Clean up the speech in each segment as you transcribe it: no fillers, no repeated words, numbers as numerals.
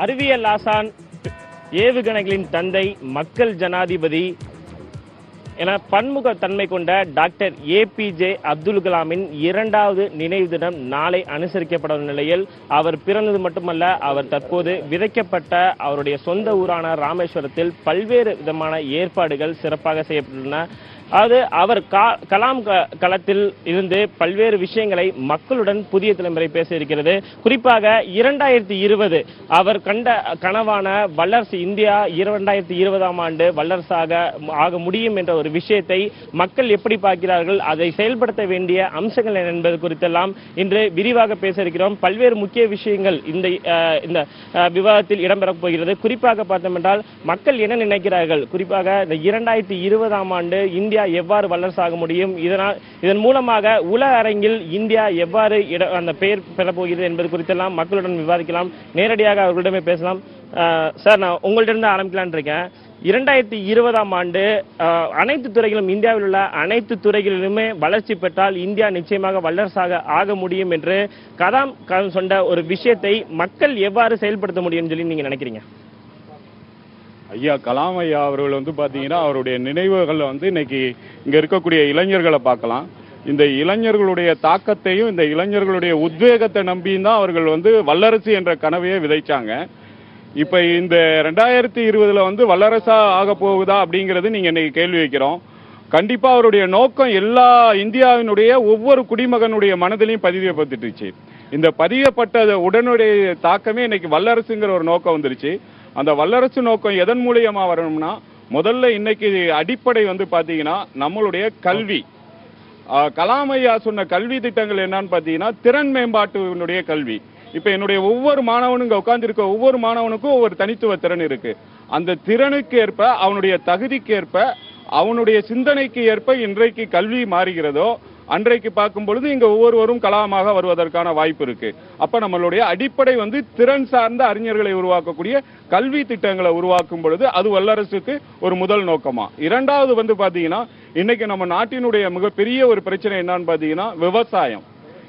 அறிவியல் ஆசான், ஏவுகணைகளின் தந்தை, மக்கள் ஜனாதிபதி என பன்முக தன்மை கொண்ட டாக்டர் ஏபிஜே அப்துல் கலாமின் 2வது நினைவு தினம் நாளை அனுசரிக்கப்படும் நிலையில் அவர் பிறந்தது மட்டுமல்ல, அவர் தற்போது விதைக்கப்பட்ட அவருடைய சொந்த ஊரான ராமேஸ்வரத்தில் பல்வேறு விதமான ஏற்பாடுகள் சிறப்பாக செய்யப்பட்டுள்ளன. அதாவது அவர் கலாம் களத்தில் இருந்து பல்வேறு விஷயங்களை மக்களுடன் புதிய தலைமுறை பேச இருக்கிறது. குறிப்பாக 2020 அவர் கண்ட கனவான வல்லரசு இந்தியா 2020ஆம் ஆண்டு வல்லரசாக ஆக முடியும் என்ற ஒரு விஷயத்தை மக்கள் எப்படி பார்க்கிறார்கள், அதை செயல்படுத்த வேண்டிய அம்சங்கள் என்பது குறித்தெல்லாம் இன்று விரிவாக பேச இருக்கிறோம். பல்வேறு முக்கிய விஷயங்கள் இந்த விவாதத்தில் இடம்பெறப் போகிறது. குறிப்பாக பார்த்தோம் என்றால் மக்கள் என்ன நினைக்கிறார்கள், குறிப்பாக இந்த 2020ஆம் ஆண்டு இந்தியா எவ்வாறு வல்லரசாக முடியும், இதன் மூலமாக உலக அரங்கில் இந்தியா எவ்வாறு அந்த பெயர் பெறப்போகிறது என்பது குறித்தெல்லாம் மக்களுடன் விவாதிக்கலாம். நேரடியாக அவர்களிடமே பேசலாம். சார், நான் உங்கள்ட்ட ஆரம்பிக்கலான் இருக்கேன். 2020ஆம் ஆண்டு அனைத்து துறைகளும், இந்தியாவில் உள்ள அனைத்து துறைகளிலுமே வளர்ச்சி பெற்றால் இந்தியா நிச்சயமாக வல்லரசாக ஆக முடியும் என்று கலாம் சொன்ன ஒரு விஷயத்தை மக்கள் எவ்வாறு செயல்படுத்த முடியும் சொல்லி நீங்க நினைக்கிறீங்க? ஐயா கலாம் ஐயா அவர்கள் பார்த்தீங்கன்னா அவருடைய நினைவுகள் இன்னைக்கு இங்கே இருக்கக்கூடிய இளைஞர்களை பார்க்கலாம். இந்த இளைஞர்களுடைய தாக்கத்தையும் இந்த இளைஞர்களுடைய உத்வேகத்தை நம்பியும் தான் அவர்கள் வல்லரசு என்ற கனவையே விதைச்சாங்க. இப்போ இந்த 2020 வல்லரசா ஆக போகுதா அப்படிங்கிறது நீங்கள் இன்னைக்கு கேள்வி வைக்கிறோம். கண்டிப்பாக அவருடைய நோக்கம் எல்லா இந்தியாவினுடைய ஒவ்வொரு குடிமகனுடைய மனதிலையும் பதியப்பட்டுருச்சு. இந்த பதியப்பட்ட உடனுடைய தாக்கமே இன்னைக்கு வல்லரசுங்கிற ஒரு நோக்கம் வந்துருச்சு. அந்த வல்லரசு நோக்கம் எதன் மூலியமா வரணும்னா, முதல்ல இன்னைக்கு அடிப்படை பாத்தீங்கன்னா நம்மளுடைய கல்வி. கலாம் ஐயா சொன்ன கல்வி திட்டங்கள் என்னன்னு பாத்தீங்கன்னா திறன் மேம்பாட்டுடைய கல்வி. இப்ப என்னுடைய ஒவ்வொரு மாணவனும் இங்க உட்கார்ந்து இருக்க ஒவ்வொரு மாணவனுக்கும் ஒவ்வொரு தனித்துவ திறன் இருக்கு. அந்த திறனுக்கு ஏற்ப, அவனுடைய தகுதிக்கு ஏற்ப, அவனுடைய சிந்தனைக்கு ஏற்ப இன்றைக்கு கல்வி மாறுகிறதோ அன்றைக்கு பார்க்கும் பொழுது இங்க ஒவ்வொருவரும் கலாமாக வருவதற்கான வாய்ப்பு இருக்கு. அப்ப நம்மளுடைய அடிப்படை திறன் சார்ந்த அறிஞர்களை உருவாக்கக்கூடிய கல்வி திட்டங்களை உருவாக்கும் பொழுது அது வல்லரசுக்கு ஒரு முதல் நோக்கமா. இரண்டாவது பாத்தீங்கன்னா இன்னைக்கு நம்ம நாட்டினுடைய மிகப்பெரிய ஒரு பிரச்சனை என்னன்னு பாத்தீங்கன்னா விவசாயம்.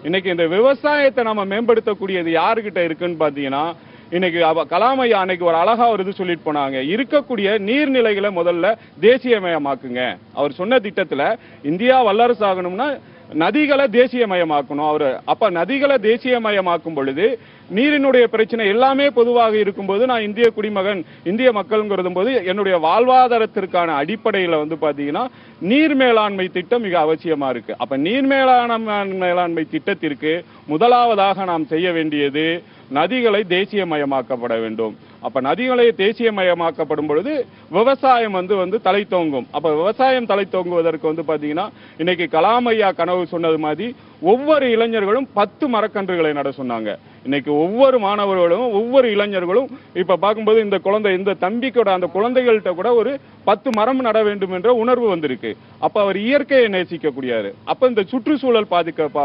இன்னைக்கு இந்த விவசாயத்தை நம்ம மேம்படுத்தக்கூடியது யாருகிட்ட இருக்குன்னு பாத்தீங்கன்னா, இன்னைக்கு கலாம் ஐயா அன்னைக்கு ஒரு அழகா ஒரு இது சொல்லிட்டு போனாங்க, இருக்கக்கூடிய நீர்நிலைகளை முதல்ல தேசியமயமாக்குங்க. அவர் சொன்ன திட்டத்துல இந்தியா வல்லரசு ஆகணும்னா நதிகளை தேசியமயமாக்கணும் அவரு. அப்ப நதிகளை தேசியமயமாக்கும் பொழுது நீரினுடைய பிரச்சனை எல்லாமே பொதுவாக இருக்கும்போது, நான் இந்திய குடிமகன், இந்திய மக்கள்ங்கிறது போது என்னுடைய வாழ்வாதாரத்திற்கான அடிப்படையில பாத்தீங்கன்னா நீர் மேலாண்மை திட்டம் மிக அவசியமா இருக்கு. அப்ப நீர் மேலாண்மை திட்டத்திற்கு முதலாவதாக நாம் செய்ய வேண்டியது நதிகளை தேசியமயமாக்கப்பட வேண்டும். அப்ப நதிகளை தேசியமயமாக்கப்படும் பொழுது விவசாயம் தலை தோங்கும். அப்ப விவசாயம் தலை தோங்குவதற்கு பாத்தீங்கன்னா இன்னைக்கு கலாம் ஐயா கனவு சொன்னது மாதிரி ஒவ்வொரு இளைஞர்களும் 10 மரக்கன்றுகளை நட சொன்னாங்க. இன்னைக்கு ஒவ்வொரு மாணவர்களும் ஒவ்வொரு இளைஞர்களும் இப்ப பார்க்கும்போது இந்த தம்பிக்கோட அந்த குழந்தைகள்கிட்ட கூட ஒரு 10 மரம் நட வேண்டும் என்ற உணர்வு வந்திருக்கு. அப்ப அவர் இயற்கையை நேசிக்கக்கூடியாரு. அப்ப இந்த சுற்றுச்சூழல்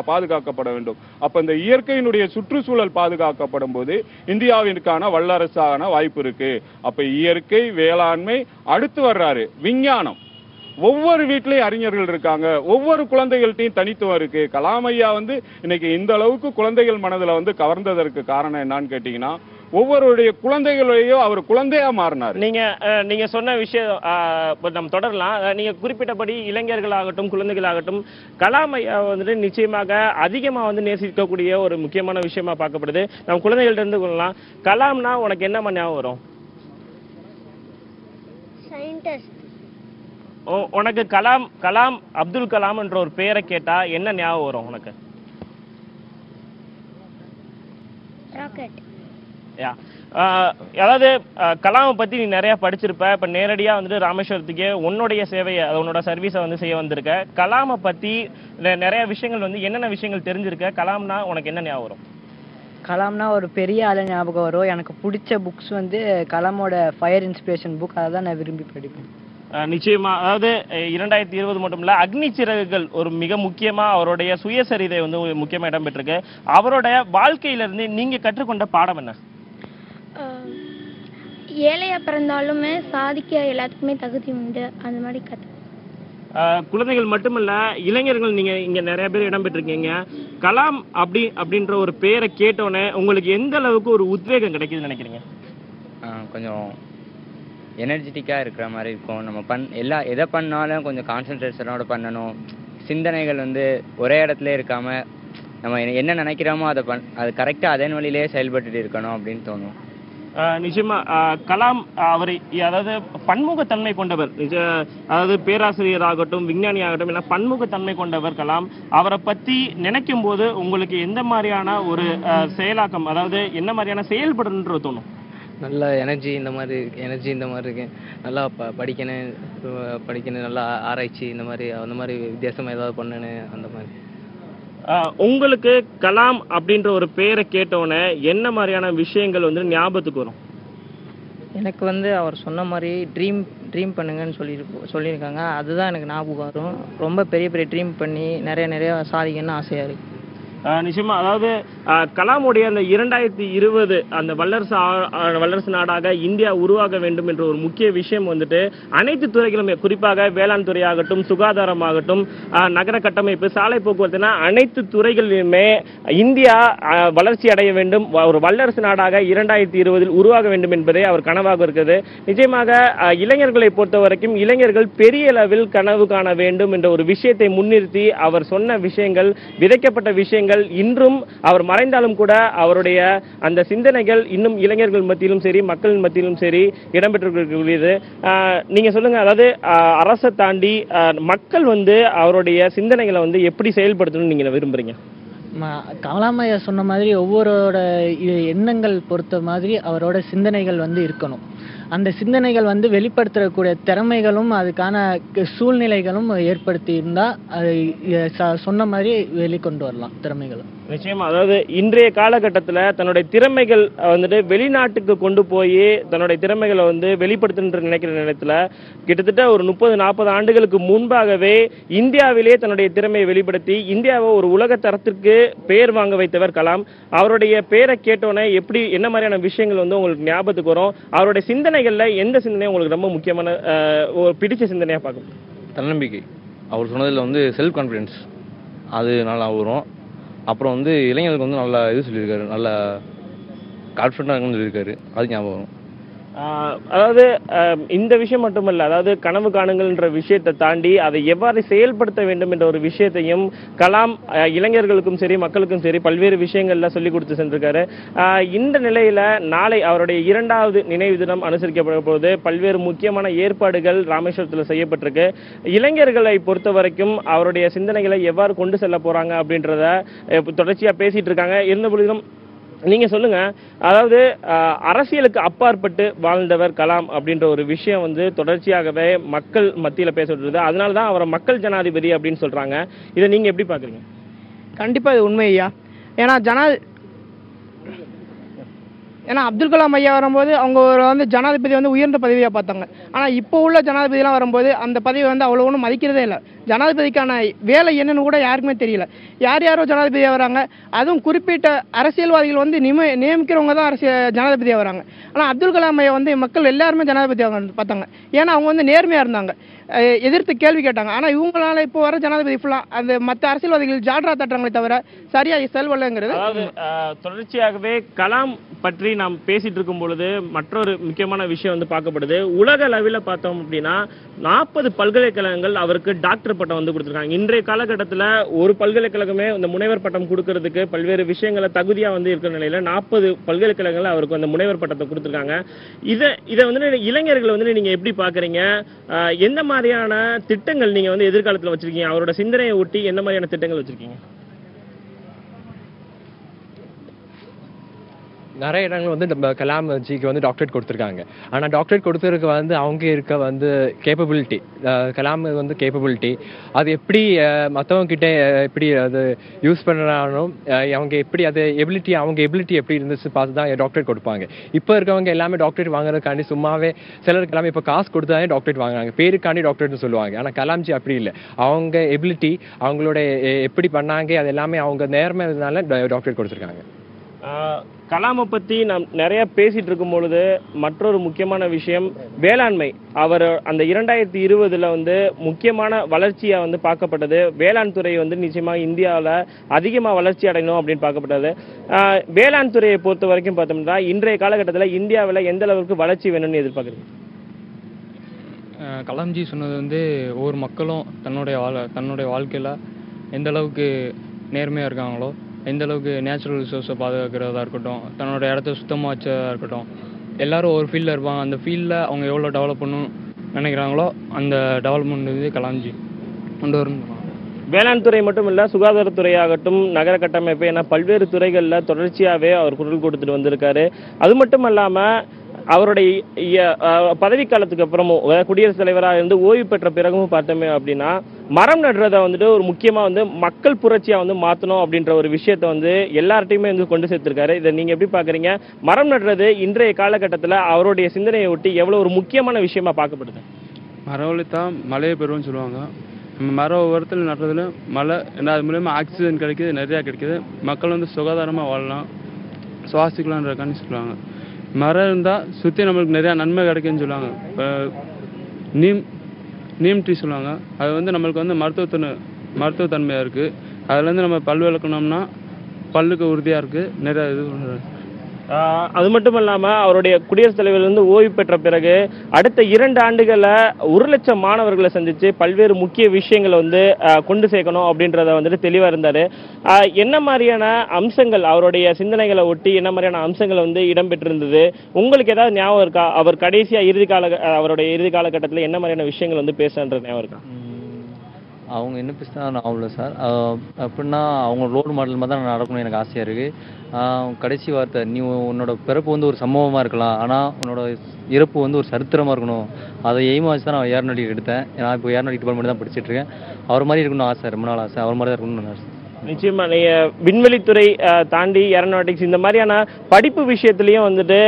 பாதுகாக்கப்பட வேண்டும். அப்ப இந்த இயற்கையினுடைய சுற்றுச்சூழல் பாதுகாக்கப்படும் போது இந்தியாவிற்கான வல்லரசான வாய்ப்பு இருக்கு. அப்ப இயற்கை, வேளாண்மை, அடுத்து வர்றாரு விஞ்ஞானம். ஒவ்வொரு வீட்லயும் அறிஞர்கள் இருக்காங்க, ஒவ்வொரு குழந்தைகள்ட்டையும் தனித்துவம் இருக்கு. கலாம் ஐயா இன்னைக்கு இந்த அளவுக்கு குழந்தைகள் மனதுல கவர்ந்ததற்கு காரணம் என்னன்னு கேட்டீங்கன்னா, ஒவ்வொருடைய குழந்தைகளையும் அவர் குழந்தையா மாறினார். நீங்க சொன்ன விஷயம் நம்ம தொடரலாம். நீங்க குறிப்பிட்டபடி இளைஞர்களாகட்டும் குழந்தைகளாகட்டும் கலாம் ஐயா நிச்சயமாக அதிகமா நேசிக்கக்கூடிய ஒரு முக்கியமான விஷயமா பார்க்கப்படுது. நம்ம குழந்தைகள்ட்ட இருந்து கொள்ளலாம். கலாம்னா உனக்கு என்ன ஞாபகம் வரும்? உனக்கு கலாம் அப்துல் கலாம் என்ற ஒரு பெயரை கேட்டா என்ன ஞாபகம் வரும் உனக்கு? அதாவது கலாமை பத்தி நீ நிறைய படிச்சிருப்ப. இப்ப நேரடியா ராமேஸ்வரத்துக்கே உன்னுடைய சேவையை, உன்னோட சர்வீஸை செய்ய வந்திருக்க. கலாமை பத்தி நிறைய விஷயங்கள் என்னென்ன விஷயங்கள் தெரிஞ்சிருக்க? கலாம்னா உனக்கு என்ன ஞாபகம் வரும்? கலாம்னா ஒரு பெரிய ஆளு ஞாபகம் வரும். எனக்கு பிடிச்ச புக்ஸ் கலாமோட ஃபயர் இன்ஸ்பிரேஷன் புக். அதை தான் நான் விரும்பி படிப்பேன். நிச்சயமா. அதாவது 2020 மட்டும் இல்ல, அக்னி சிறகுகள் ஒரு மிக முக்கியமா அவருடைய சுயசரிதை முக்கியமா இடம் பெற்றிருக்கு. அவரோட வாழ்க்கையில இருந்து நீங்க கற்றுக்கொண்ட பாடம் என்ன? ஏழையா பிறந்தாலுமே சாதிக்க எல்லாத்துக்குமே தகுதி உண்டு, அந்த மாதிரி குழந்தைகள் மட்டுமல்ல, இளைஞர்கள் நீங்க இங்க நிறைய பேர் இடம்பெற்றிருக்கீங்க. கலாம் அப்படின்ற ஒரு பேரை கேட்டோன்னே உங்களுக்கு எந்த அளவுக்கு ஒரு உத்வேகம் கிடைக்குதுன்னு நினைக்கிறீங்க? கொஞ்சம் எனர்ஜெட்டிக்காக இருக்கிற மாதிரி இருக்கும். நம்ம எதை பண்ணாலும் கொஞ்சம் கான்சன்ட்ரேஷனோட பண்ணணும். சிந்தனைகள் வந்து ஒரே இடத்துல இருக்காமல் நம்ம என்ன நினைக்கிறோமோ அது கரெக்டாக அதன் வழியிலே செயல்பட்டு இருக்கணும் அப்படின்னு தோணும். நிச்சயமா கலாம் அவரை அதாவது பன்முகத்தன்மை கொண்டவர். அதாவது பேராசிரியராகட்டும் விஞ்ஞானியாகட்டும் எல்லாம் பன்முகத்தன்மை கொண்டவர் கலாம். அவரை பத்தி நினைக்கும் போது உங்களுக்கு எந்த மாதிரியான ஒரு செயலாக்கம், அதாவது என்ன மாதிரியான செயல்படுன்ற தோணும்? நல்ல எனர்ஜி இந்த மாதிரி இருக்கு. நல்லா படிக்கணும், நல்லா ஆராய்ச்சி அந்த மாதிரி வித்தியாசமாக ஏதாவது பண்ணணும் அந்த மாதிரி. உங்களுக்கு கலாம் அப்படின்ற ஒரு பேரை கேட்டோன்னே என்ன மாதிரியான விஷயங்கள் வந்து ஞாபகத்துக்கு வரும்? எனக்கு வந்து அவர் சொன்ன மாதிரி ட்ரீம் பண்ணுங்கன்னு சொல்லியிருக்காங்க. அதுதான் எனக்கு ஞாபகம் வரும். ரொம்ப பெரிய பெரிய ட்ரீம் பண்ணி நிறைய சாதிக்கணும்னு ஆசையாக இருக்குது. நிச்சயமா, அதாவது கலாமுடைய அந்த 2020 அந்த வல்லரசு நாடாக இந்தியா உருவாக வேண்டும் என்ற ஒரு முக்கிய விஷயம் வந்துட்டு அனைத்து துறைகளுமே, குறிப்பாக வேளாண் துறையாகட்டும், சுகாதாரமாகட்டும், நகர கட்டமைப்பு, சாலை போக்குவரத்துனா அனைத்து துறைகளிலுமே இந்தியா வளர்ச்சி அடைய வேண்டும், ஒரு வல்லரசு நாடாக 2020 உருவாக வேண்டும் என்பதே அவர் கனவாக இருக்கிறது. நிச்சயமாக இளைஞர்களை பொறுத்த வரைக்கும் இளைஞர்கள் பெரிய அளவில் கனவு காண வேண்டும் என்ற ஒரு விஷயத்தை முன்னிறுத்தி அவர் சொன்ன விஷயங்கள், விதைக்கப்பட்ட விஷயங்கள் இன்றும் அவர் மறைந்தாலும் கூட அவருடைய அந்த சிந்தனைகள் இன்னும் இளைஞர்கள் மத்தியிலும் சரி மக்கள் மத்தியிலும் சரி இடம்பெற்றிருக்கக்கூடியது. நீங்க சொல்லுங்க, அதாவது அரசை தாண்டி மக்கள் வந்து அவருடைய சிந்தனைகளை வந்து எப்படி செயல்படுத்தணும்னு நீங்க விரும்புறீங்க? கலாமையா சொன்ன மாதிரி ஒவ்வொருவரோட எண்ணங்கள் பொறுத்த மாதிரி அவரோட சிந்தனைகள் வந்து இருக்கணும். அந்த சிந்தனைகள் வந்து வெளிப்படுத்தக்கூடிய திறமைகளும் அதுக்கான சூழ்நிலைகளும் ஏற்படுத்தி இருந்தால் அது சொன்ன மாதிரி வெளிக்கொண்டு வரலாம் திறமைகளும். நிச்சயமா, அதாவது இன்றைய காலகட்டத்தில் தன்னுடைய திறமைகள் வந்துட்டு வெளிநாட்டுக்கு கொண்டு போய் தன்னுடைய திறமைகளை வந்து வெளிப்படுத்துன்ற நினைக்கிற நேரத்தில் கிட்டத்தட்ட ஒரு 30-40 ஆண்டுகளுக்கு முன்பாகவே இந்தியாவிலே தன்னுடைய திறமையை வெளிப்படுத்தி இந்தியாவை ஒரு உலக தரத்திற்கு பேர் வாங்க வைத்தவர் கலாம். அவருடைய பேரை கேட்டோன்னே என்ன மாதிரியான விஷயங்கள் வந்து உங்களுக்கு ஞாபகத்துக்கு வரும்? அவருடைய சிந்தனைகள்ல எந்த சிந்தனை உங்களுக்கு ரொம்ப முக்கியமான ஒரு பிடிச்ச சிந்தனையா பார்க்கணும்? தன்னம்பிக்கை. அவர் சொன்னதில் வந்து செல்ஃப் கான்ஃபிடென்ஸ், அது நல்லா வரும். அப்புறம் வந்து இளைஞர்களுக்கு வந்து நல்லா சொல்லியிருக்காரு, நல்லா கான்ஃபிடென்ட்டாக இருக்குன்னு சொல்லியிருக்காரு, அது ஞாபகம் வரும். அதாவது இந்த விஷயம் மட்டுமல்ல, அதாவது கனவு காணுங்கள்ன்ற விஷயத்தை தாண்டி அதை எவ்வாறு செயல்படுத்த வேண்டும் என்ற ஒரு விஷயத்தையும் கலாம் இளைஞர்களுக்கும் சரி மக்களுக்கும் சரி பல்வேறு விஷயங்கள்ல சொல்லிக் கொடுத்து சென்றிருக்காரு. இந்த நிலையில நாளை அவருடைய 2வது நினைவு தினம் அனுசரிக்கப்பட போது பல்வேறு முக்கியமான ஏற்பாடுகள் ராமேஸ்வரத்தில் செய்யப்பட்டிருக்கு. இளைஞர்களை பொறுத்த வரைக்கும் அவருடைய சிந்தனைகளை எவ்வாறு கொண்டு செல்ல போறாங்க அப்படின்றத தொடர்ச்சியா பேசிட்டு இருக்காங்க. இருந்த பொழுதும் நீங்க சொல்லுங்க, அதாவது அரசியலுக்கு அப்பாற்பட்டு வாழ்ந்தவர் கலாம் அப்படின்ற ஒரு விஷயம் வந்து தொடர்ச்சியாகவே மக்கள் மத்தியில பேசப்படுறது. அதனாலதான் அவரை மக்கள் ஜனாதிபதி அப்படின்னு சொல்றாங்க. இதை நீங்க எப்படி பாக்குறீங்க? கண்டிப்பா இது உண்மை ஐயா. ஏன்னா அப்துல் கலாம் ஐயா வரும்போது அவங்க வந்து ஜனாதிபதி வந்து உயர்ந்த பதவியாக பார்த்தாங்க. ஆனால் இப்போ உள்ள ஜனாதிபதியெலாம் வரும்போது அந்த பதவி வந்து அவ்வளோ ஒன்றும் மதிக்கிறதே இல்லை. ஜனாதிபதிக்கான வேலை என்னன்னு கூட யாருக்குமே தெரியல. யாரோ ஜனாதிபதியாக வராங்க, அதுவும் குறிப்பிட்ட அரசியல்வாதிகள் வந்து நியமிக்கிறவங்க தான் ஜனாதிபதியாக வராங்க. ஆனால் அப்துல் கலாம் ஐயா வந்து மக்கள் எல்லாருமே ஜனாதிபதியாக பார்த்தாங்க. ஏன்னா அவங்க வந்து நேர்மையாக இருந்தாங்க, எதிர்த்து கேள்வி கேட்டாங்க. ஆனால் இவங்களால இப்போ வர ஜனாதிபதி ஃபுல்லாக அந்த மற்ற அரசியல்வாதிகள் ஜால்ரா தட்டுறாங்களே தவிர சரியாக செயல்படலைங்கிறது. அதாவது தொடர்ச்சியாகவே கலாம் பற்றி நாம் பேசிட்டு இருக்கும் பொழுது மற்றொரு முக்கியமான விஷயம் வந்து பார்க்கப்படுது. உலக அளவில் பார்த்தோம் அப்படின்னா 40 பல்கலைக்கழகங்கள் அவருக்கு டாக்டர் பட்டம் வந்து கொடுத்துருக்காங்க. இன்றைய காலகட்டத்தில் ஒரு பல்கலைக்கழகமே இந்த முனைவர் பட்டம் கொடுக்கறதுக்கு பல்வேறு விஷயங்களை தகுதியா வந்து இருக்கிற நிலையில 40 பல்கலைக்கழகங்கள் அவருக்கு அந்த முனைவர் பட்டத்தை கொடுத்துருக்காங்க. இதை வந்து இளைஞர்கள் வந்து நீங்க எப்படி பாக்குறீங்க? எந்த மாதிரியான திட்டங்கள் நீங்க வந்து எதிர்காலத்தில் வச்சிருக்கீங்க? அவரோட சிந்தனையை ஒட்டி எந்த மாதிரியான திட்டங்கள் வச்சிருக்கீங்க? நிறைய இடங்கள் வந்து நம்ம கலாம் ஜிக்கு வந்து டாக்டரேட் கொடுத்துருக்காங்க. ஆனால் டாக்டரேட் கொடுத்துருக்கு வந்து அவங்க இருக்க வந்து கேப்பபிலிட்டி, கலாம் வந்து கேப்பபிலிட்டி அது எப்படி மற்றவங்க கிட்டே எப்படி அது யூஸ் பண்ணுறாலும் அவங்க எப்படி அது அவங்க எபிலிட்டி எப்படி இருந்துச்சு பார்த்து தான் டாக்டரேட் கொடுப்பாங்க. இப்போ இருக்கவங்க எல்லாமே டாக்டரேட் வாங்குறதுக்காண்டி சும்மாவே சிலருக்கு எல்லாமே இப்போ காசு கொடுத்து தான் டாக்டரேட் வாங்குறாங்க, பேருக்காண்டி டாக்டரேட்னு சொல்லுவாங்க. ஆனால் கலாம்ஜி அப்படி இல்லை, அவங்க எபிலிட்டி அவங்களோட எப்படி பண்ணாங்க அது எல்லாமே அவங்க நேர்மைனால டாக்டரேட் கொடுத்துருக்காங்க. கலாமை பற்றி நாம் நிறைய பேசிட்டு இருக்கும் பொழுது மற்றொரு முக்கியமான விஷயம் வேளாண்மை. அவர் அந்த 2020 வந்து முக்கியமான வளர்ச்சியாக வந்து பார்க்கப்பட்டது. வேளாண் துறை வந்து நிச்சயமாக இந்தியாவில் அதிகமாக வளர்ச்சி அடையணும் அப்படின்னு பார்க்கப்பட்டது. வேளாண் துறையை பொறுத்த வரைக்கும் பார்த்தோம்னா இன்றைய காலகட்டத்தில் இந்தியாவில் எந்த அளவுக்கு வளர்ச்சி வேணும்னு எதிர்பார்க்குறீங்க? கலாம்ஜி சொன்னது வந்து ஒவ்வொரு மக்களும் தன்னுடைய வாழ்க்கையில் எந்த அளவுக்கு நேர்மையாக இருக்காங்களோ, எந்த அளவுக்கு நேச்சுரல் ரிசோர்ஸை பாதுகாக்கிறதா இருக்கட்டும், தன்னோட இடத்த சுத்தமாக வச்சதாக இருக்கட்டும், எல்லாரும் ஒரு ஃபீல்டில் இருப்பாங்க. அந்த ஃபீல்டில் அவங்க எவ்வளோ டெவலப் பண்ணணும்னு நினைக்கிறாங்களோ அந்த டெவலப்மெண்ட் வந்து கலாம்ஜி கொண்டு வரணும். வேளாண் துறை மட்டும் இல்லை, சுகாதாரத்துறையாகட்டும், நகர கட்டமைப்பு என பல்வேறு துறைகளில் தொடர்ச்சியாகவே அவர் குரல் கொடுத்துட்டு வந்திருக்காரு. அது மட்டும் இல்லாமல் அவருடைய பதவிக்காலத்துக்கு அப்புறமும் குடியரசுத் தலைவராக இருந்து ஓய்வு பெற்ற பிறகும் பார்த்தோமே அப்படின்னா மரம் நடுறதை வந்துட்டு ஒரு முக்கியமாக வந்து மக்கள் புரட்சியாக வந்து மாற்றணும் அப்படின்ற ஒரு விஷயத்தை வந்து எல்லார்ட்டையுமே வந்து கொண்டு சேர்த்திருக்காரு. இதை நீங்கள் எப்படி பார்க்குறீங்க? மரம் நடுறது இன்றைய காலகட்டத்தில் அவருடைய சிந்தனையை ஒட்டி எவ்வளோ ஒரு முக்கியமான விஷயமா பார்க்கப்படுது? மரம் வழித்தான் மழையை பெறுவோம்னு சொல்லுவாங்க. நம்ம மரம் ஒவ்வொருத்தரும் நடுறதுல மழை அது மூலயமா ஆக்சிஜன் கிடைக்கிது, நிறையா கிடைக்கிது. மக்கள் வந்து சுகாதாரமாக வாழலாம், சுவாசிக்கலான்றக்கான்னு சொல்லுவாங்க. மரம் இருந்தால் சுற்றி நம்மளுக்கு நிறையா நன்மை கிடைக்குன்னு சொல்லுவாங்க. இப்போ நீம் ட்ரீ சொல்லுவாங்க. அது வந்து நம்மளுக்கு வந்து மருத்துவத்தன்மையாக இருக்குது. அதுலேருந்து நம்ம பல் விளக்கணும்னா பல்லுக்கு உறுதியாக இருக்குது. நிறையா இது அது மட்டும் இல்லாமல் அவருடைய குடியரசுத் தலைவர்லேருந்து ஓய்வு பெற்ற பிறகு அடுத்த 2 ஆண்டுகளில் 1,00,000 மாணவர்களை சந்தித்து பல்வேறு முக்கிய விஷயங்களை வந்து கொண்டு சேர்க்கணும் அப்படின்றத வந்துட்டு தெளிவாக இருந்தார். என்ன மாதிரியான அம்சங்கள் அவருடைய சிந்தனைகளை ஒட்டி என்ன மாதிரியான அம்சங்கள் வந்து இடம்பெற்றிருந்தது? உங்களுக்கு ஏதாவது ஞாபகம் இருக்கா? அவர் கடைசியாக அவருடைய இறுதி காலகட்டத்தில் என்ன மாதிரியான விஷயங்கள் வந்து பேசுன்றது ஞாபகம் இருக்கா? அவங்க என்ன பேசினா அவ்வளோ சார். அப்படின்னா அவங்க ரோல் மாடல் மாதிரி தான் நடக்கணும்னு எனக்கு ஆசையாக இருக்குது. கடைசி வார்த்தை, நீ உன்னோட பிறப்பு வந்து ஒரு சம்பவமாக இருக்கலாம், ஆனால் உன்னோட இறப்பு வந்து ஒரு சரித்திரமாக இருக்கணும். அதை எய்மாக வச்சு தான் நான் ஏரோநாட்டிக் எடுத்தேன். நான் இப்போ ஏரோநாட்டிக் டிபார்ட்மெண்ட் தான் படிச்சுட்டு இருக்கேன். அவர் மாதிரி இருக்கணும்னு ஆசை, ரொம்ப நாள் ஆசை. அவர் மாதிரி தான் இருக்கணும்னு ஆசை. நிச்சயமா நீங்க விண்வெளித்துறை தாண்டி ஏரோநாட்டிக்ஸ் இந்த மாதிரியான படிப்பு விஷயத்திலையும் வந்துட்டு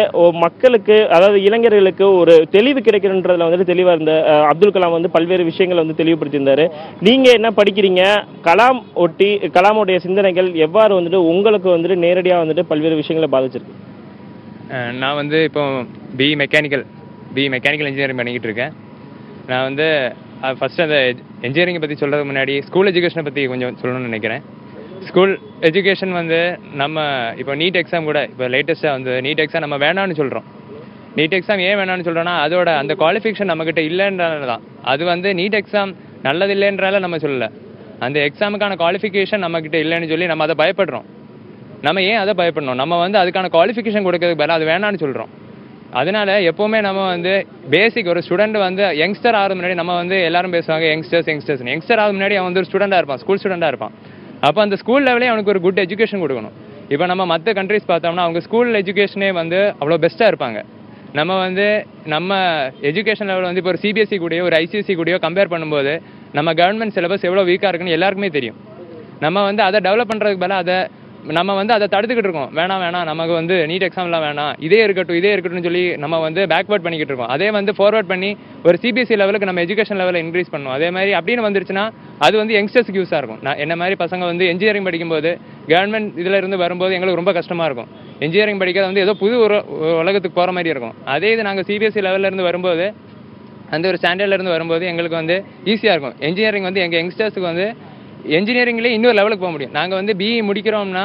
மக்களுக்கு, அதாவது இளைஞர்களுக்கு ஒரு தெளிவு கிடைக்கிறன்றதுல வந்துட்டு தெளிவா இருந்த அப்துல் கலாம் வந்து பல்வேறு விஷயங்களை வந்து தெளிவுபடுத்தியிருந்தாரு. நீங்க என்ன படிக்கிறீங்க? கலாமுடைய சிந்தனைகள் எவ்வாறு வந்துட்டு உங்களுக்கு வந்துட்டு நேரடியாக வந்துட்டு பல்வேறு விஷயங்களை பாதிச்சிருக்கு? நான் வந்து இப்போ பிஇ மெக்கானிக்கல் இன்ஜினியரிங் பண்ணிக்கிட்டு இருக்கேன். நான் வந்து ஃபர்ஸ்ட் அந்த இன்ஜினியரிங்கை பற்றி சொல்கிறதுக்கு முன்னாடி ஸ்கூல் எஜுகேஷனை பற்றி கொஞ்சம் சொல்லணும்னு நினைக்கிறேன். ஸ்கூல் எஜுகேஷன் வந்து நம்ம இப்போ நீட் எக்ஸாம் கூட இப்போ லேட்டஸ்ட்டாக வந்து நீட் எக்ஸாம் நம்ம வேணான்னு சொல்கிறோம். நீட் எக்ஸாம் ஏன் வேணான்னு சொல்கிறோன்னா அதோட அந்த குவாலிஃபிகேஷன் நம்மக்கிட்ட இல்லைன்றால தான். அது வந்து நீட் எக்ஸாம் நல்லது இல்லைன்றால நம்ம சொல்லலை, அந்த எக்ஸாமுக்கான குவாலிஃபிகேஷன் நம்மக்கிட்ட இல்லைன்னு சொல்லி நம்ம அதை பயப்படுறோம். நம்ம ஏன் அதை பயப்படணும்? நம்ம வந்து அதுக்கான குவாலிஃபிகேஷன் கொடுக்கறதுக்கு பதிலாக அது வேணான்னு சொல்கிறோம். அதனால எப்போவுமே நம்ம வந்து பேசிக் ஒரு ஸ்டூடெண்ட் வந்து யங்ஸ்டர் ஆகிறது முன்னாடி நம்ம வந்து எல்லாரும் பேசுவாங்க யங்ஸ்டர் ஆகிறது முன்னாடி அவன் வந்து ஒரு ஸ்டூடெண்டாக இருப்பான், ஸ்கூல் ஸ்டூடெண்டாக இருப்பான். அப்போ அந்த ஸ்கூல் லெவலே அவனுக்கு ஒரு குட் எஜுகேஷன் கொடுக்கணும். இப்போ நம்ம மற்ற கண்ட்ரிஸ் பார்த்தோம்னா அவங்க ஸ்கூல் எஜுகேஷனே வந்து அவ்வளோ பெஸ்ட்டாக இருப்பாங்க. நம்ம எஜுகேஷன் லெவல் வந்து இப்போ ஒரு சிபிஎஸ்சி கூடயோ ஒரு ஐசிஎஸ்சி கூடயோ கம்பேர் பண்ணும்போது நம்ம கவர்மெண்ட் சிலபஸ் எவ்வளோ வீக்காக இருக்குன்னு எல்லாருக்குமே தெரியும். நம்ம வந்து அதை டெவலப் பண்ணுறதுக்கு பதிலாக நம்ம வந்து அதை தடுத்துக்கிட்டு இருக்கோம். வேணாம் நமக்கு வந்து நீட் எக்ஸாம்லாம் வேணாம், இதே இருக்கட்டும்னு சொல்லி நம்ம வந்து பேக்வர்ட் பண்ணிக்கிட்டு இருக்கோம். அதே வந்து ஃபார்வர்ட் பண்ணி ஒரு சிபிஎஸ்சி லெவலுக்கு நம்ம எஜுகேஷன் லெவலில் இன்க்ரீஸ் பண்ணுவோம். அதே மாதிரி அப்படின்னு வந்துருச்சுன்னா அது வந்து யங்ஸ்டர்ஸ்க்கு யூஸாக இருக்கும். என்ன மாதிரி பசங்க வந்து இன்ஜினியரிங் படிக்கும்போது கவர்மெண்ட் இதில் இருந்து வரும்போது எங்களுக்கு ரொம்ப கஷ்டமாக இருக்கும். இன்ஜினியரிங் படிக்கிறது வந்து ஏதோ புது உலகத்துக்கு போகிற மாதிரி இருக்கும். அதே இது நாங்கள் சிபிஎஸ்சி லெவலிருந்து வரும்போது அந்த ஒரு ஸ்டாண்டர்ட்லேருந்து வரும்போது எங்களுக்கு வந்து ஈஸியாக இருக்கும். இன்ஜினியரிங் வந்து எங்கள் யங்ஸ்டர்ஸுக்கு வந்து என்ஜினியரிங்லேயே இன்னொரு லெவலுக்கு போக முடியும். நாங்கள் வந்து பிஇ முடிக்கிறோம்னா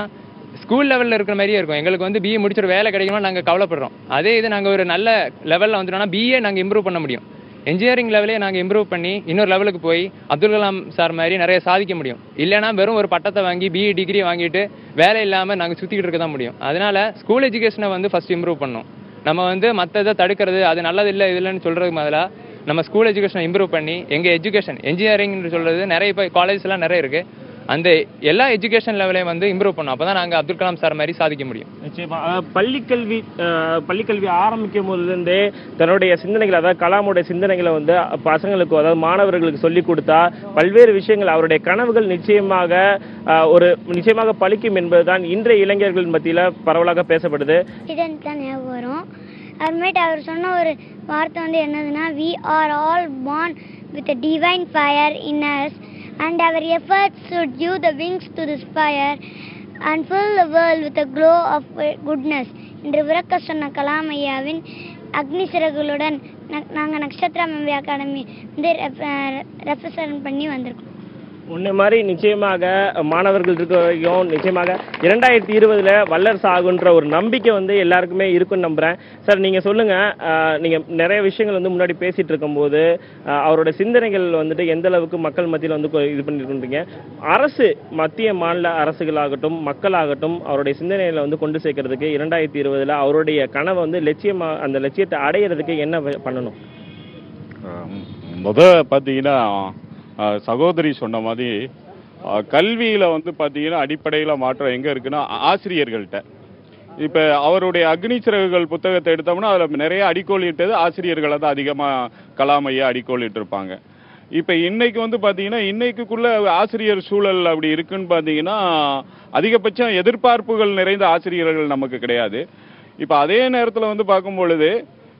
ஸ்கூல் லெவலில் இருக்கிற மாதிரியே இருக்கும். எங்களுக்கு வந்து பிஇ முடிச்சிட்டு வேலை கிடைக்குமா நாங்கள் கவலைப்படுறோம். அதே இது நாங்கள் ஒரு நல்ல லெவலில் வந்துட்டோம்னா பிஏ நாங்கள் இம்ப்ரூவ் பண்ண முடியும். இன்ஜினியரிங் லெவலே நாங்கள் இம்ப்ரூவ் பண்ணி இன்னொரு லெவலுக்கு போய் அப்துல் கலாம் சார் மாதிரி நிறைய சாதிக்க முடியும். இல்லைனா வெறும் ஒரு பட்டத்தை வாங்கி பிஇ டிகிரி வாங்கிட்டு வேலை இல்லாமல் நாங்கள் சுற்றிக்கிட்டு இருக்க தான் முடியும். அதனால ஸ்கூல் எஜுகேஷனை வந்து ஃபர்ஸ்ட் இம்ப்ரூவ் பண்ணணும். நம்ம வந்து மற்றதை தடுக்கிறது அது நல்லது இல்லை இல்லைன்னு சொல்கிறதுக்கு பதிலாக நம்ம ஸ்கூல் எஜுகேஷனை இம்ப்ரூவ் பண்ணி எங்கள் எஜுகேஷன் இன்ஜினியரிங்னு சொல்கிறது நிறைய இப்போ காலேஜ்லாம் நிறைய இருக்குது, அந்த எல்லா எஜுகேஷன் லெவலையும் வந்து இம்ப்ரூவ் பண்ணோம். அப்போ தான் நாங்கள் அப்துல் கலாம் சார் மாதிரி சாதிக்க முடியும். நிச்சயமா பள்ளிக்கல்வி ஆரம்பிக்கும் போதுலேருந்தே தன்னுடைய சிந்தனைகள், அதாவது கலாமுடைய சிந்தனைகளை வந்து பசங்களுக்கு, அதாவது மாணவர்களுக்கு சொல்லிக் கொடுத்தா பல்வேறு விஷயங்கள் அவருடைய கனவுகள் நிச்சயமாக பலிக்கும் என்பதுதான் இன்றைய இளைஞர்கள் மத்தியில் பரவலாக பேசப்படுது. தான் ஞாபகம் வரும். அப்புறமேட்டு அவர் சொன்ன ஒரு வார்த்தை வந்து என்னதுன்னா, we are all born with a divine fire in us and our efforts should give the wings to this fire. and fill the world with a glow of goodness. என்று விளக்க சொன்ன கலாம் ஐயாவின் அக்னி சிறகுகளுடன் நாங்கள் நக்ஷத்ரா மெமரி அகாடமி வந்து represent பண்ணி வந்திருக்கோம். உன்னை மாதிரி நிச்சயமாக மாணவர்கள் இருக்கையும் நிச்சயமாக 2020 வல்லரசு ஆகுன்ற ஒரு நம்பிக்கை வந்து எல்லாருக்குமே இருக்குன்னு நம்புறேன். சார் நீங்க சொல்லுங்க, நீங்க நிறைய விஷயங்கள் வந்து முன்னாடி பேசிட்டு இருக்கும்போது அவரோட சிந்தனைகள் வந்துட்டு எந்த அளவுக்கு மக்கள் மத்தியில் வந்து இது பண்ணிருக்கீங்க. அரசு, மத்திய மாநில அரசுகளாகட்டும் மக்களாகட்டும் அவருடைய சிந்தனைகளை வந்து கொண்டு சேர்க்கறதுக்கு 2020 அவருடைய கனவை வந்து அந்த லட்சியத்தை அடையிறதுக்கு என்ன பண்ணணும்? பார்த்தீங்கன்னா சகோதரி சொன்ன மாதிரி கல்வியில் வந்து பார்த்தீங்கன்னா அடிப்படையில் மாற்றம் எங்கே இருக்குன்னா ஆசிரியர்கள்ட்ட. இப்போ அவருடைய அக்னி சிறகுகள் புத்தகத்தை எடுத்தோம்னா அதில் நிறைய அடிக்கோலிட்டது ஆசிரியர்களை தான் அதிகமாக கலாம் ஐயா அடிக்கோலிட்டு இருப்பாங்க. இப்போ இன்னைக்கு வந்து பார்த்தீங்கன்னா இன்னைக்குள்ள ஆசிரியர் சூழல் அப்படி இருக்குன்னு பார்த்தீங்கன்னா அதிகபட்சம் எதிர்பார்ப்புகள் நிறைந்த ஆசிரியர்கள் நமக்கு கிடையாது. இப்போ அதே நேரத்தில் வந்து பார்க்கும் பொழுது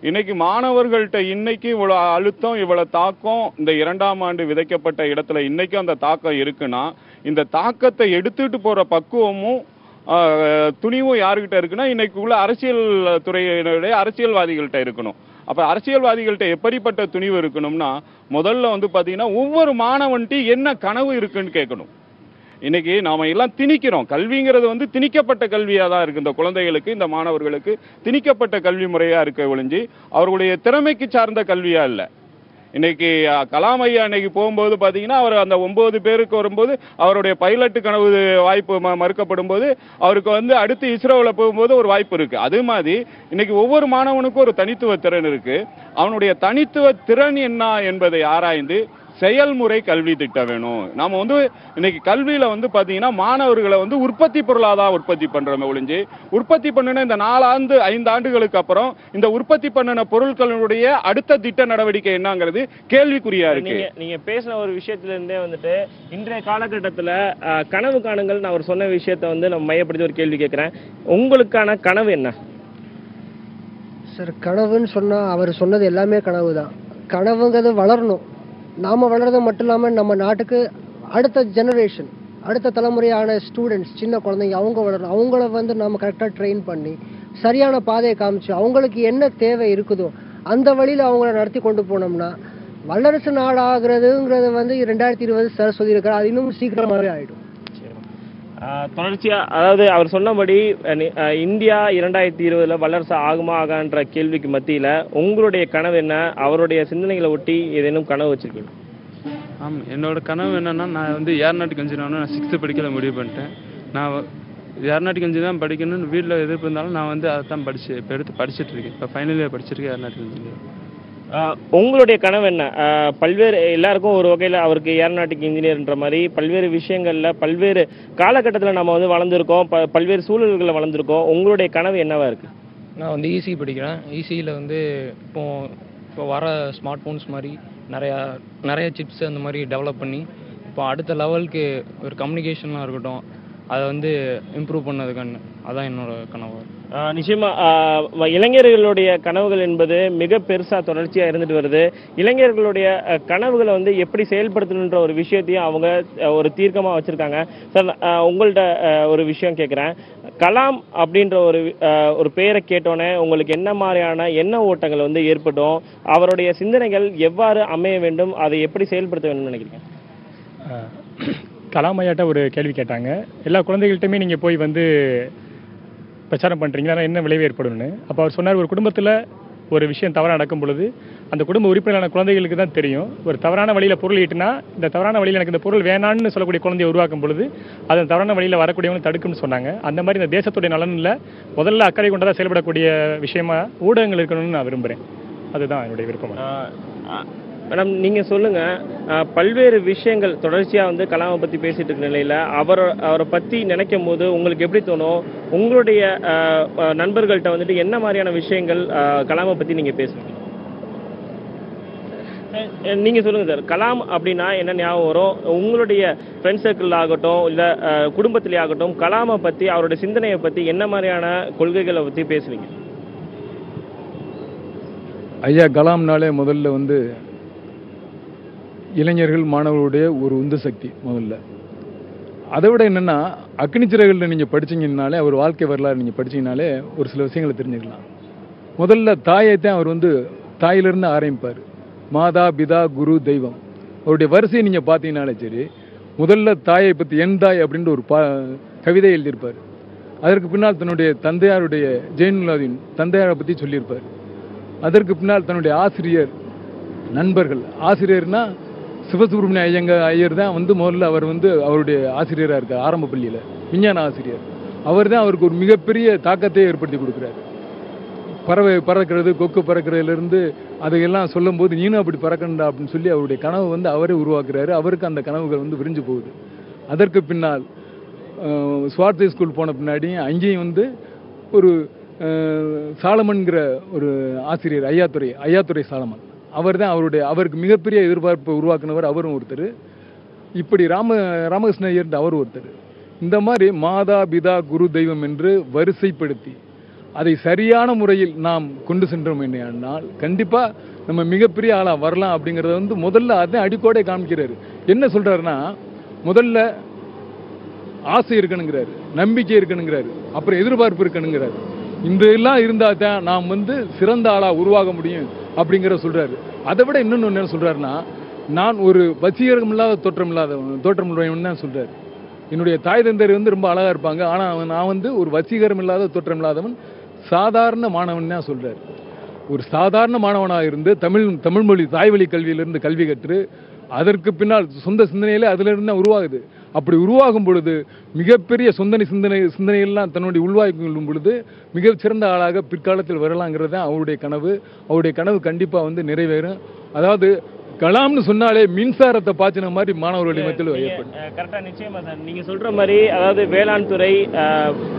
இன்னைக்கு மாணவர்கள்ட்ட இன்னைக்கு இவ்வளோ அழுத்தம், இவ்வளோ தாக்கம் இந்த 2ஆம் ஆண்டு விதைக்கப்பட்ட இடத்துல இன்னைக்கும் அந்த தாக்கம் இருக்குன்னா இந்த தாக்கத்தை எடுத்துட்டு போற பக்குவமும் துணிவும் யாருக்கிட்ட இருக்குன்னா இன்னைக்கு உள்ள அரசியல் துறையினுடைய அரசியல்வாதிகள்கிட்ட இருக்கணும். அப்ப அரசியல்வாதிகள்கிட்ட எப்படிப்பட்ட துணிவு இருக்கணும்னா முதல்ல வந்து பாத்தீங்கன்னா ஒவ்வொரு மாணவன்ட்டி என்ன கனவு இருக்குன்னு கேட்கணும். இன்னைக்கு நாம எல்லாம் திணிக்கிறோம். கல்விங்கிறது வந்து திணிக்கப்பட்ட கல்வியா தான் இருக்கு. இந்த குழந்தைகளுக்கு, இந்த மாணவர்களுக்கு திணிக்கப்பட்ட கல்வி முறையா இருக்க ஒழிஞ்சு அவர்களுடைய திறமைக்கு சார்ந்த கல்வியா இல்லை. இன்னைக்கு கலாம் ஐயா இன்னைக்கு போகும்போது பாத்தீங்கன்னா அவர் அந்த 9 பேருக்கு வரும்போது அவருடைய பைலட் கனவு வாய்ப்பு மறுக்கப்படும் போது அவருக்கு வந்து அடுத்து இஸ்ரோவில் போகும்போது ஒரு வாய்ப்பு இருக்கு. அது மாதிரி இன்னைக்கு ஒவ்வொரு மாணவனுக்கும் ஒரு தனித்துவ திறன் இருக்கு. அவனுடைய தனித்துவ திறன் என்ன என்பதை ஆராய்ந்து செயல்முறை கல்வி திட்டம் வேணும். நாம வந்து இன்னைக்கு கல்வியில வந்து பாத்தீங்கன்னா மாணவர்களை வந்து உற்பத்தி பொருளாதான் உற்பத்தி பண்றோம் ஒழிஞ்சு உற்பத்தி பண்ணின இந்த 4-5 ஆண்டுகளுக்கு அப்புறம் இந்த உற்பத்தி பண்ணின பொருட்களுடைய அடுத்த திட்ட நடவடிக்கை என்னங்கிறது கேள்விக்குறியா இருக்கு. நீங்க பேசின ஒரு விஷயத்துல இருந்தே வந்துட்டு இன்றைய காலகட்டத்துல கனவு காணுங்கள் அவர் சொன்ன விஷயத்த வந்து நம்ம மையப்படுத்தி ஒரு கேள்வி கேட்கிறேன். உங்களுக்கான கனவு என்ன சார்? கனவுன்னு சொன்னா அவர் சொன்னது எல்லாமே கனவு தான். கனவுங்கிறது வளரணும். நாம வளர்றது மட்டும் இல்லாமல் நம்ம நாட்டுக்கு அடுத்த ஜெனரேஷன், அடுத்த தலைமுறையான ஸ்டூடெண்ட்ஸ், சின்ன குழந்தைங்க அவங்க வளரணும். அவங்கள வந்து நம்ம கரெக்டாக ட்ரெயின் பண்ணி சரியான பாதையை காமிச்சு அவங்களுக்கு என்ன தேவை இருக்குதோ அந்த வழியில் அவங்கள நடத்தி கொண்டு போனோம்னா வல்லரசு நாடாகிறதுங்கிறது வந்து 2020 சார் சொல்லியிருக்காரு. அது இன்னும் சீக்கிரமாகவே ஆகிடும். தொடர்ச்சியா அதாவது அவர் சொன்னபடி இந்தியா 2020 வல்லரசு ஆகுமா ஆகான்ற கேள்விக்கு மத்தியில உங்களுடைய கனவு என்ன? அவருடைய சிந்தனைகளை ஒட்டி ஏதேனும் கனவு வச்சிருக்கீங்க? ஆமாம், என்னோட கனவு என்னன்னா நான் வந்து ஏரோநாட்டிக் இன்ஜினியர் நான் 6th படிக்கல முடிவு பண்ணிட்டேன். நான் ஏரோநாட்டிக் இன்ஜினியர் தான் படிக்கணும்னு வீட்டில் எதிர்ப்பு இருந்தாலும் நான் வந்து அதை தான் இப்போ எடுத்து படிச்சுட்டு இருக்கேன். இப்போ ஃபைனல் இயர் படிச்சிருக்கேன் ஏரோநாட்டிக் இன்ஜினியர். உங்களுடைய கனவு என்ன? பல்வேறு எல்லாருக்கும் ஒரு வகையில் அவருக்கு ஏரோநாட்டிக் இன்ஜினியர்ன்ற மாதிரி பல்வேறு விஷயங்கள்ல பல்வேறு காலகட்டத்தில் நம்ம வந்து வளர்ந்துருக்கோம், பல்வேறு சூழல்களில் வளர்ந்துருக்கோம். உங்களுடைய கனவு என்னவா இருக்கு? நான் வந்து இசி படிக்கிறேன். இசியில் வந்து இப்போ வர ஸ்மார்ட் ஃபோன்ஸ் மாதிரி நிறைய சிப்ஸ் அந்த மாதிரி டெவலப் பண்ணி இப்போ அடுத்த லெவலுக்கு ஒரு கம்யூனிகேஷன்லாம் இருக்கட்டும் அதை வந்து இம்ப்ரூவ் பண்ணதுக்கான அதான் என்னோட கனவு. நிச்சயமா இளைஞர்களுடைய கனவுகள் என்பது மிக பெருசா தொடர்ச்சியா இருந்துட்டு வருது. இளைஞர்களுடைய கனவுகளை வந்து எப்படி செயல்படுத்தணுன்ற ஒரு விஷயத்தையும் அவங்க ஒரு தீர்க்கமா வச்சிருக்காங்க. சார் உங்கள்ட்ட ஒரு விஷயம் கேட்குறேன். கலாம் அப்படின்ற ஒரு பெயரை கேட்டோன்னே உங்களுக்கு என்ன மாதிரியான எண்ண ஓட்டங்கள் வந்து ஏற்படும்? அவருடைய சிந்தனைகள் எவ்வாறு அமைய வேண்டும், அதை எப்படி செயல்படுத்த வேண்டும்னு நினைக்கிறீங்க? கலாம் ஐயாட்ட ஒரு கேள்வி கேட்டாங்க. எல்லா குழந்தைகள்கிட்டையுமே நீங்கள் போய் வந்து பிரச்சாரம் பண்ணுறீங்களா, என்ன விளைவு ஏற்படும்னு. அப்போ அவர் சொன்னார், ஒரு குடும்பத்தில் ஒரு விஷயம் தவறாக நடக்கும் பொழுது அந்த குடும்ப உறுப்பினரான குழந்தைகளுக்கு தான் தெரியும். ஒரு தவறான வழியில் பொருள் ஈட்டினா இந்த தவறான வழியில் எனக்கு இந்த பொருள் வேணான்னு சொல்லக்கூடிய குழந்தையை உருவாக்கும் பொழுது அது தவறான வழியில் வரக்கூடியவங்க தடுக்கும்னு சொன்னாங்க. அந்த மாதிரி இந்த தேசத்துடைய நலனில் முதல்ல அக்கறை கொண்டதாக செயல்படக்கூடிய விஷயமா ஊடகங்கள் இருக்கணும்னு நான் விரும்புகிறேன். அதுதான் என்னுடைய விருப்பம். மேடம், நீங்கள் சொல்லுங்கள், பல்வேறு விஷயங்கள் தொடர்ச்சியாக வந்து கலாமை பற்றி பேசிகிட்டு இருக்க நிலையில் அவரை பற்றி நினைக்கும் போது உங்களுக்கு எப்படி தோணும்? உங்களுடைய நண்பர்கள்ட்ட வந்துட்டு என்ன மாதிரியான விஷயங்கள் கலாமை பற்றி நீங்கள் பேசுவீங்க? நீங்கள் சொல்லுங்கள் சார். கலாம் அப்படின்னா என்ன ஞாபகம் வரும்? உங்களுடைய ஃப்ரெண்ட் சர்க்கிள் ஆகட்டும் இல்லை குடும்பத்திலே ஆகட்டும் கலாமை பற்றி அவருடைய சிந்தனையை பற்றி என்ன மாதிரியான கொள்கைகளை பற்றி பேசுவீங்க? ஐயா கலாம்னாலே முதல்ல வந்து இளைஞர்கள் மாணவர்களுடைய ஒரு உந்து சக்தி முதல்ல. அதை விட என்னென்னா அக்னிச்சிறகுகளில் நீங்கள் படிச்சீங்கன்னாலே அவர் வாழ்க்கை வரலாறு நீங்கள் படிச்சீங்கனாலே ஒரு சில விஷயங்களை தெரிஞ்சுக்கலாம். முதல்ல தாயைத்தான் அவர் வந்து தாயிலிருந்து ஆரம்பிப்பார். மாதா பிதா குரு தெய்வம் அவருடைய வரிசையை நீங்கள் பார்த்தீங்கன்னாலே சரி, முதல்ல தாயை பற்றி என் தாய் அப்படின்ற ஒரு கவிதை எழுதியிருப்பார். அதற்கு பின்னால் தன்னுடைய தந்தையாருடைய ஜெயினுலாதீன் தந்தையாரை பற்றி சொல்லியிருப்பார். அதற்கு பின்னால் தன்னுடைய ஆசிரியர் நண்பர்கள், ஆசிரியர்னா சிவசுப்ரமணிய ஐயர் தான் வந்து முதல்ல அவர் வந்து அவருடைய ஆசிரியராக இருக்கார். ஆரம்ப பள்ளியில் விஞ்ஞான ஆசிரியர். அவர் தான் அவருக்கு ஒரு மிகப்பெரிய தாக்கத்தை ஏற்படுத்தி கொடுக்குறாரு. பறவை பறக்கிறது, கொக்கு பறக்கிறதுலேருந்து அதையெல்லாம் சொல்லும்போது நீனும் அப்படி பறக்கண்டா அப்படின்னு சொல்லி அவருடைய கனவு வந்து அவரே உருவாக்குறாரு. அவருக்கு அந்த கனவுகள் வந்து விரிஞ்சு போகுது. அதற்கு பின்னால் ஸ்வார்ட்ஸை ஸ்கூல் போன பின்னாடி அங்கேயும் வந்து ஒரு சாலமன்கிற ஒரு ஆசிரியர் ஐயாத்துறை சாலமன், அவர் தான் அவருக்கு மிகப்பெரிய எதிர்பார்ப்பை உருவாக்குனவர். அவரும் ஒருத்தர். இப்படி ராமகிருஷ்ண ஐயர் அவர் ஒருத்தர். இந்த மாதிரி மாதா பிதா குரு தெய்வம் என்று வரிசைப்படுத்தி அதை சரியான முறையில் நாம் கொண்டு சென்றோம் என்றால் கண்டிப்பாக நம்ம மிகப்பெரிய ஆளாக வரலாம் அப்படிங்கிறத வந்து முதல்ல அதான் அடிக்கோடை காமிக்கிறாரு. என்ன சொல்கிறாருன்னா, முதல்ல ஆசை இருக்கணுங்கிறாரு, நம்பிக்கை இருக்கணுங்கிறாரு, அப்புறம் எதிர்பார்ப்பு இருக்கணுங்கிறாரு. இந்த எல்லாம் இருந்தால் தான் நாம் வந்து சிறந்த ஆளாக உருவாக முடியும் அப்படிங்கிற சொல்கிறாரு. அதை விட இன்னொன்று என்ன சொல்கிறாருன்னா, நான் ஒரு வசீகரம் இல்லாத தோற்றம் உள்ளவன் தான் சொல்கிறார். என்னுடைய தாய் தந்தையர் வந்து ரொம்ப அழகாக இருப்பாங்க, ஆனால் நான் வந்து ஒரு வசீகரம் இல்லாத தோற்றம் இல்லாதவன், சாதாரண மாணவன் தான் சொல்கிறார். ஒரு சாதாரண மாணவனாக இருந்து தமிழ் மொழி தாய்வழி கல்வியிலிருந்து கல்வி கற்று அதற்கு பின்னால் சொந்த சிந்தனையிலே அதிலிருந்து தான் உருவாகுது. அப்படி உருவாகும் பொழுது மிகப்பெரிய சிந்தனைகள்லாம் தன்னுடைய உள்வாங்கிக் கொள்ளும் பொழுது மிகச்சிறந்த ஆளாக பிற்காலத்தில் வரலாங்கிறது தான் அவருடைய கனவு கண்டிப்பாக வந்து நிறைவேறும். அதாவது கலாம்னு சொன்னாலே மின்சாரத்தை பாய்ச்சின மாதிரி மாணவர்களுடைய மத்தியில் ஏற்படும். கரெக்டாக, நிச்சயமா சார். நீங்கள் சொல்கிற மாதிரி அதாவது வேளாண் துறை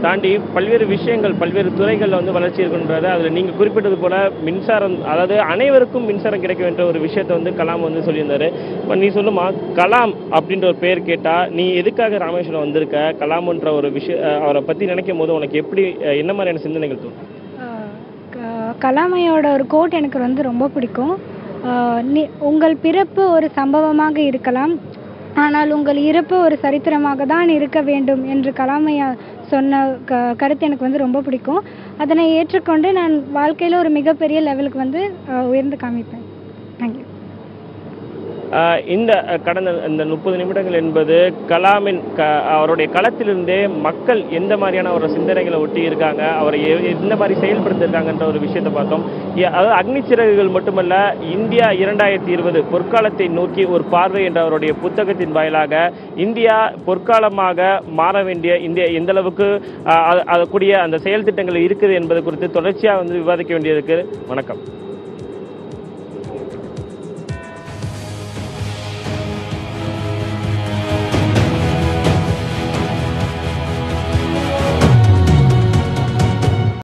தாண்டி பல்வேறு விஷயங்கள் பல்வேறு துறைகளில் வந்து வளர்ச்சி இருக்குன்றது. அதில் நீங்கள் குறிப்பிட்டது போல மின்சாரம், அதாவது அனைவருக்கும் மின்சாரம் கிடைக்க வேண்டிய ஒரு விஷயத்தை வந்து கலாம் வந்து சொல்லியிருந்தாரு. இப்போ நீ சொல்லுமா, கலாம் அப்படின்ற ஒரு பேர் கேட்டால் நீ எதுக்காக ராமேஸ்வரம் வந்திருக்க, கலாம்ன்ற ஒரு விஷயம் அவரை பற்றி நினைக்கும் போது உனக்கு எப்படி என்ன மாதிரியான சிந்தனைகள் தோணும்? கலாமையோட ஒரு கோட் எனக்கு வந்து ரொம்ப பிடிக்கும். உங்கள் பிறப்பு ஒரு சம்பவமாக இருக்கலாம், ஆனால் உங்கள் இறப்பு ஒரு சரித்திரமாக தான் இருக்க வேண்டும் என்று கலாமையா சொன்ன கருத்து எனக்கு வந்து ரொம்ப பிடிக்கும். அதனை ஏற்றுக்கொண்டு நான் வாழ்க்கையில் ஒரு மிகப்பெரிய லெவலுக்கு வந்து உயர்ந்து காமிப்பேன். தேங்க்யூ. இந்த கடந்த இந்த 30 நிமிடங்கள் என்பது கலாமின் அவருடைய களத்திலிருந்தே மக்கள் எந்த மாதிரியான ஒரு சிந்தனைகளை ஒட்டி இருக்காங்க, அவரை எந்த மாதிரி செயல்படுத்திருக்காங்கன்ற ஒரு விஷயத்தை பார்த்தோம். அதாவது அக்னிச்சிறகுகள் மட்டுமல்ல, இந்தியா 2020 பொற்காலத்தை நோக்கி ஒரு பார்வை என்ற அவருடைய புத்தகத்தின் வாயிலாக இந்தியா பொற்காலமாக மாற வேண்டிய இந்தியா எந்த அளவுக்கு கூடிய அந்த செயல் திட்டங்கள் இருக்குது என்பது குறித்து தொடர்ச்சியாக வந்து விவாதிக்க வேண்டியதுக்கு. வணக்கம்.